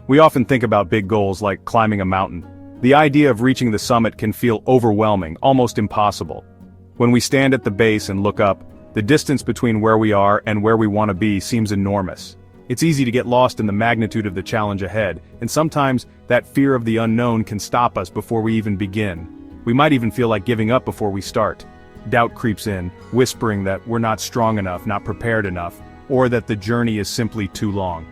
We often think about big goals like climbing a mountain. The idea of reaching the summit can feel overwhelming, almost impossible. When we stand at the base and look up, the distance between where we are and where we want to be seems enormous. It's easy to get lost in the magnitude of the challenge ahead, and sometimes that fear of the unknown can stop us before we even begin. We might even feel like giving up before we start. Doubt creeps in, whispering that we're not strong enough, not prepared enough, or that the journey is simply too long.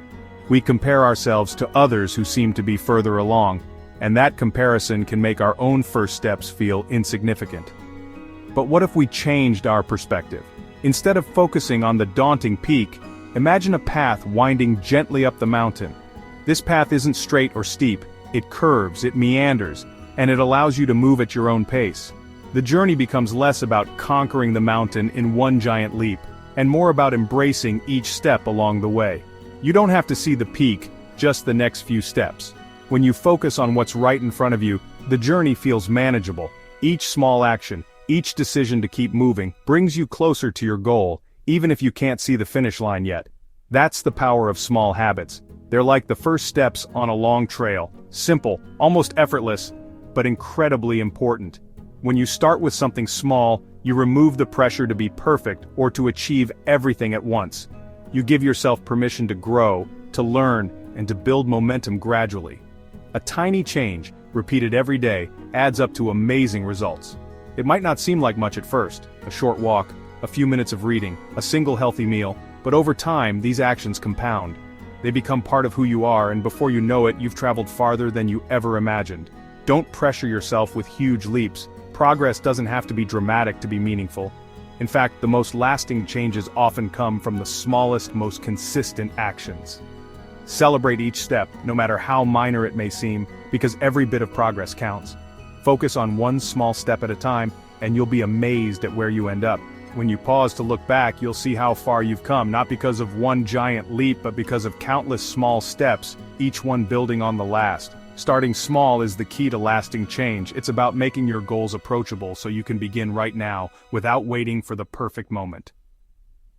We compare ourselves to others who seem to be further along, and that comparison can make our own first steps feel insignificant. But what if we changed our perspective? Instead of focusing on the daunting peak, imagine a path winding gently up the mountain. This path isn't straight or steep, it curves, it meanders, and it allows you to move at your own pace. The journey becomes less about conquering the mountain in one giant leap, and more about embracing each step along the way. You don't have to see the peak, just the next few steps. When you focus on what's right in front of you, the journey feels manageable. Each small action, each decision to keep moving, brings you closer to your goal, even if you can't see the finish line yet. That's the power of small habits. They're like the first steps on a long trail, simple, almost effortless, but incredibly important. When you start with something small, you remove the pressure to be perfect or to achieve everything at once. You give yourself permission to grow, to learn, and to build momentum gradually. A tiny change, repeated every day, adds up to amazing results. It might not seem like much at first, a short walk, a few minutes of reading, a single healthy meal, but over time these actions compound. They become part of who you are, and before you know it, you've traveled farther than you ever imagined. Don't pressure yourself with huge leaps. Progress doesn't have to be dramatic to be meaningful. In fact, the most lasting changes often come from the smallest, most consistent actions. Celebrate each step, no matter how minor it may seem, because every bit of progress counts. Focus on one small step at a time, and you'll be amazed at where you end up. When you pause to look back, you'll see how far you've come, not because of one giant leap, but because of countless small steps, each one building on the last. Starting small is the key to lasting change. It's about making your goals approachable so you can begin right now, without waiting for the perfect moment.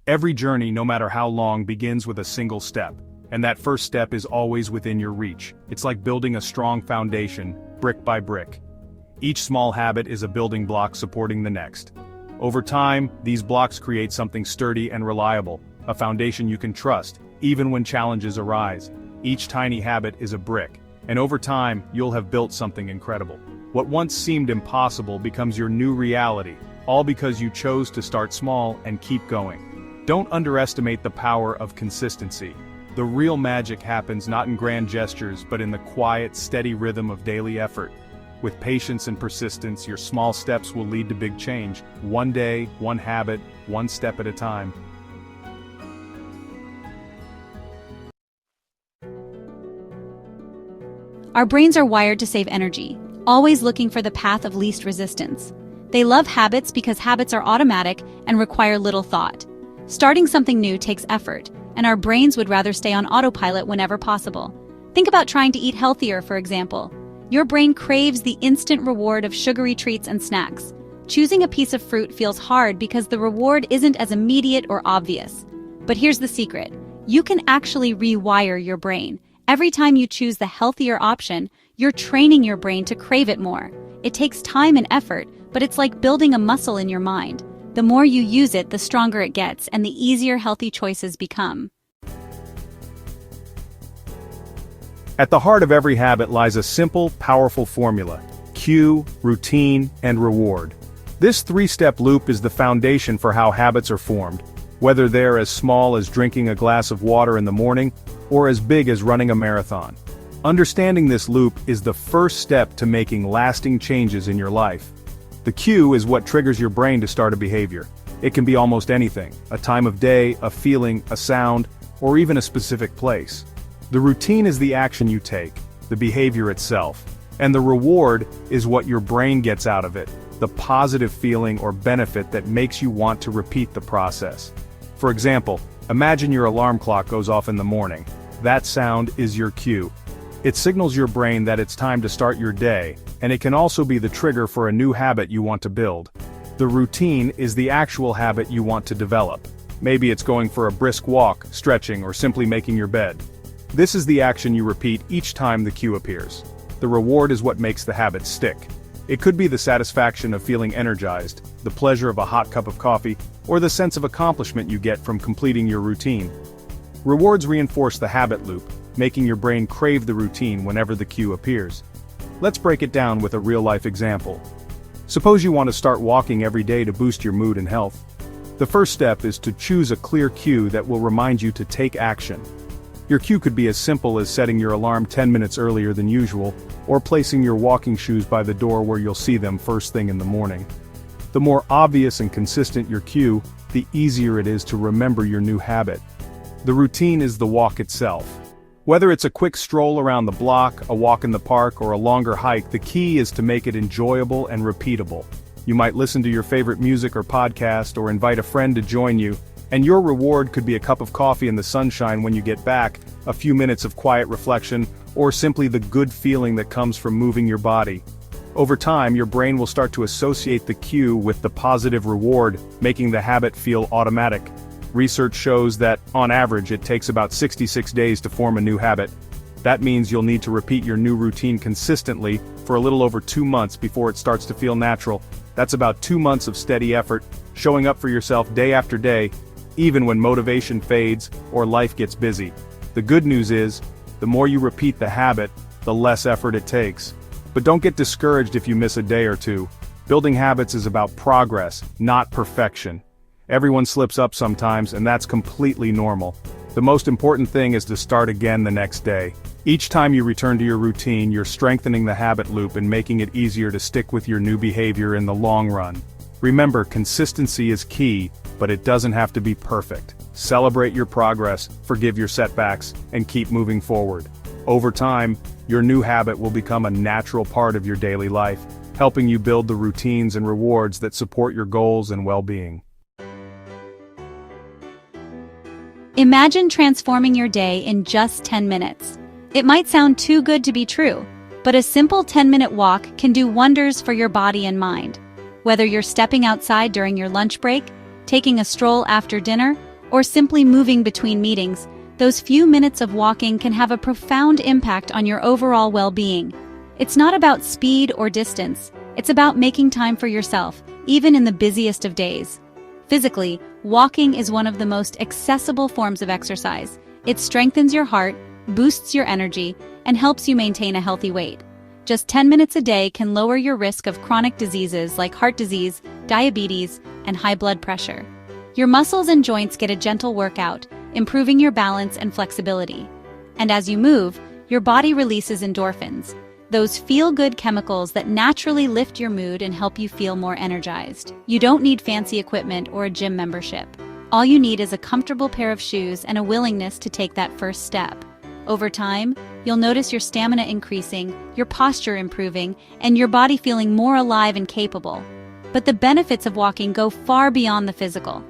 Every journey, no matter how long, begins with a single step, and that first step is always within your reach. It's like building a strong foundation, brick by brick. Each small habit is a building block supporting the next. Over time, these blocks create something sturdy and reliable, a foundation you can trust, even when challenges arise. Each tiny habit is a brick, and over time, you'll have built something incredible. What once seemed impossible becomes your new reality, all because you chose to start small and keep going. Don't underestimate the power of consistency. The real magic happens not in grand gestures, but in the quiet, steady rhythm of daily effort. With patience and persistence, your small steps will lead to big change. One day, one habit, one step at a time. Our brains are wired to save energy, always looking for the path of least resistance. They love habits because habits are automatic and require little thought. Starting something new takes effort, and our brains would rather stay on autopilot whenever possible. Think about trying to eat healthier, for example. Your brain craves the instant reward of sugary treats and snacks. Choosing a piece of fruit feels hard because the reward isn't as immediate or obvious. But here's the secret. You can actually rewire your brain. Every time you choose the healthier option, you're training your brain to crave it more. It takes time and effort, but it's like building a muscle in your mind. The more you use it, the stronger it gets, and the easier healthy choices become. At the heart of every habit lies a simple, powerful formula: cue, routine, and reward. This three-step loop is the foundation for how habits are formed, whether they're as small as drinking a glass of water in the morning, or as big as running a marathon. Understanding this loop is the first step to making lasting changes in your life. The cue is what triggers your brain to start a behavior. It can be almost anything: a time of day, a feeling, a sound, or even a specific place. The routine is the action you take, the behavior itself, and the reward is what your brain gets out of it, the positive feeling or benefit that makes you want to repeat the process. For example, imagine your alarm clock goes off in the morning. That sound is your cue. It signals your brain that it's time to start your day, and it can also be the trigger for a new habit you want to build. The routine is the actual habit you want to develop. Maybe it's going for a brisk walk, stretching, or simply making your bed. This is the action you repeat each time the cue appears. The reward is what makes the habit stick. It could be the satisfaction of feeling energized, the pleasure of a hot cup of coffee, or the sense of accomplishment you get from completing your routine. Rewards reinforce the habit loop, making your brain crave the routine whenever the cue appears. Let's break it down with a real-life example. Suppose you want to start walking every day to boost your mood and health. The first step is to choose a clear cue that will remind you to take action. Your cue could be as simple as setting your alarm 10 minutes earlier than usual, or placing your walking shoes by the door where you'll see them first thing in the morning. The more obvious and consistent your cue, the easier it is to remember your new habit. The routine is the walk itself. Whether it's a quick stroll around the block, a walk in the park, or a longer hike, the key is to make it enjoyable and repeatable. You might listen to your favorite music or podcast, or invite a friend to join you, and your reward could be a cup of coffee in the sunshine when you get back, a few minutes of quiet reflection, or simply the good feeling that comes from moving your body. Over time, your brain will start to associate the cue with the positive reward, making the habit feel automatic. Research shows that, on average, it takes about 66 days to form a new habit. That means you'll need to repeat your new routine consistently for a little over 2 months before it starts to feel natural. That's about 2 months of steady effort, showing up for yourself day after day, even when motivation fades or life gets busy. The good news is, the more you repeat the habit, the less effort it takes. But don't get discouraged if you miss a day or two. Building habits is about progress, not perfection. Everyone slips up sometimes, and that's completely normal. The most important thing is to start again the next day. Each time you return to your routine, you're strengthening the habit loop and making it easier to stick with your new behavior in the long run. Remember, consistency is key, but it doesn't have to be perfect. Celebrate your progress, forgive your setbacks, and keep moving forward. Over time, your new habit will become a natural part of your daily life, helping you build the routines and rewards that support your goals and well-being. Imagine transforming your day in just 10 minutes. It might sound too good to be true, but a simple 10-minute walk can do wonders for your body and mind. Whether you're stepping outside during your lunch break, taking a stroll after dinner, or simply moving between meetings, those few minutes of walking can have a profound impact on your overall well-being. It's not about speed or distance, it's about making time for yourself, even in the busiest of days. Physically, walking is one of the most accessible forms of exercise. It strengthens your heart, boosts your energy, and helps you maintain a healthy weight. Just 10 minutes a day can lower your risk of chronic diseases like heart disease, diabetes, and high blood pressure. Your muscles and joints get a gentle workout, improving your balance and flexibility. And as you move, your body releases endorphins, those feel-good chemicals that naturally lift your mood and help you feel more energized. You don't need fancy equipment or a gym membership. All you need is a comfortable pair of shoes and a willingness to take that first step. Over time, you'll notice your stamina increasing, your posture improving, and your body feeling more alive and capable. But the benefits of walking go far beyond the physical.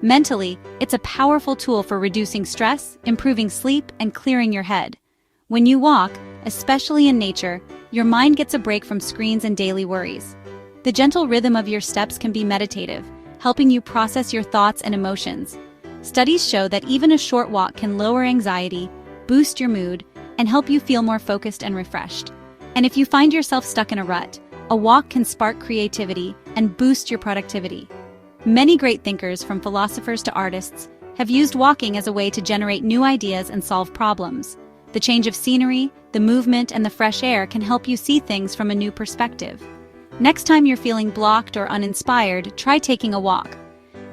Mentally, it's a powerful tool for reducing stress, improving sleep, and clearing your head. When you walk, especially in nature, your mind gets a break from screens and daily worries. The gentle rhythm of your steps can be meditative, helping you process your thoughts and emotions. Studies show that even a short walk can lower anxiety, boost your mood, and help you feel more focused and refreshed. And if you find yourself stuck in a rut, a walk can spark creativity and boost your productivity. Many great thinkers, from philosophers to artists, have used walking as a way to generate new ideas and solve problems. The change of scenery, the movement, and the fresh air can help you see things from a new perspective. Next time you're feeling blocked or uninspired, try taking a walk.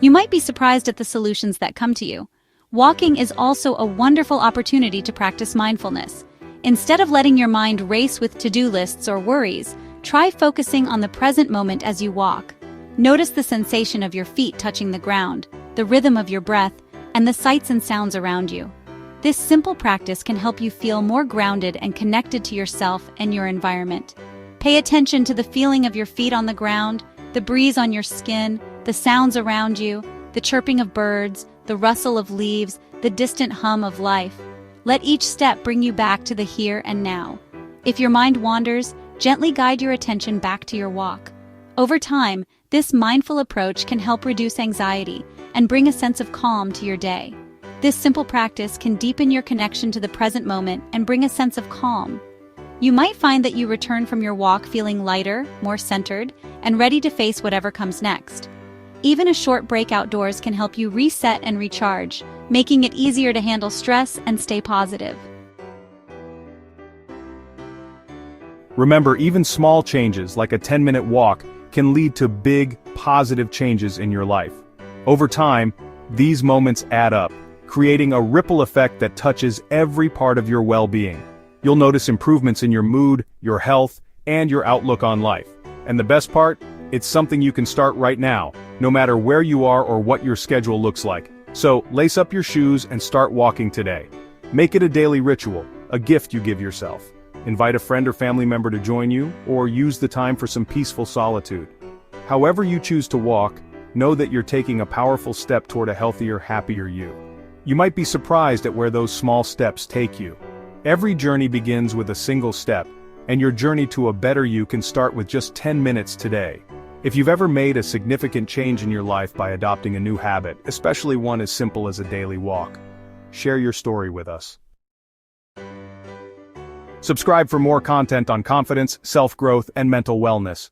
You might be surprised at the solutions that come to you. Walking is also a wonderful opportunity to practice mindfulness. Instead of letting your mind race with to-do lists or worries, try focusing on the present moment as you walk. Notice the sensation of your feet touching the ground, the rhythm of your breath, and the sights and sounds around you. This simple practice can help you feel more grounded and connected to yourself and your environment. Pay attention to the feeling of your feet on the ground, the breeze on your skin, the sounds around you, the chirping of birds, the rustle of leaves, the distant hum of life. Let each step bring you back to the here and now. If your mind wanders, gently guide your attention back to your walk. Over time, this mindful approach can help reduce anxiety and bring a sense of calm to your day. This simple practice can deepen your connection to the present moment and bring a sense of calm. You might find that you return from your walk feeling lighter, more centered, and ready to face whatever comes next. Even a short break outdoors can help you reset and recharge, making it easier to handle stress and stay positive. Remember, even small changes like a 10-minute walk can lead to big, positive changes in your life. Over time, these moments add up, creating a ripple effect that touches every part of your well-being. You'll notice improvements in your mood, your health, and your outlook on life. And the best part? It's something you can start right now, no matter where you are or what your schedule looks like. So, lace up your shoes and start walking today. Make it a daily ritual, a gift you give yourself. Invite a friend or family member to join you, or use the time for some peaceful solitude. However you choose to walk, know that you're taking a powerful step toward a healthier, happier you. You might be surprised at where those small steps take you. Every journey begins with a single step, and your journey to a better you can start with just 10 minutes today. If you've ever made a significant change in your life by adopting a new habit, especially one as simple as a daily walk, share your story with us. Subscribe for more content on confidence, self-growth, and mental wellness.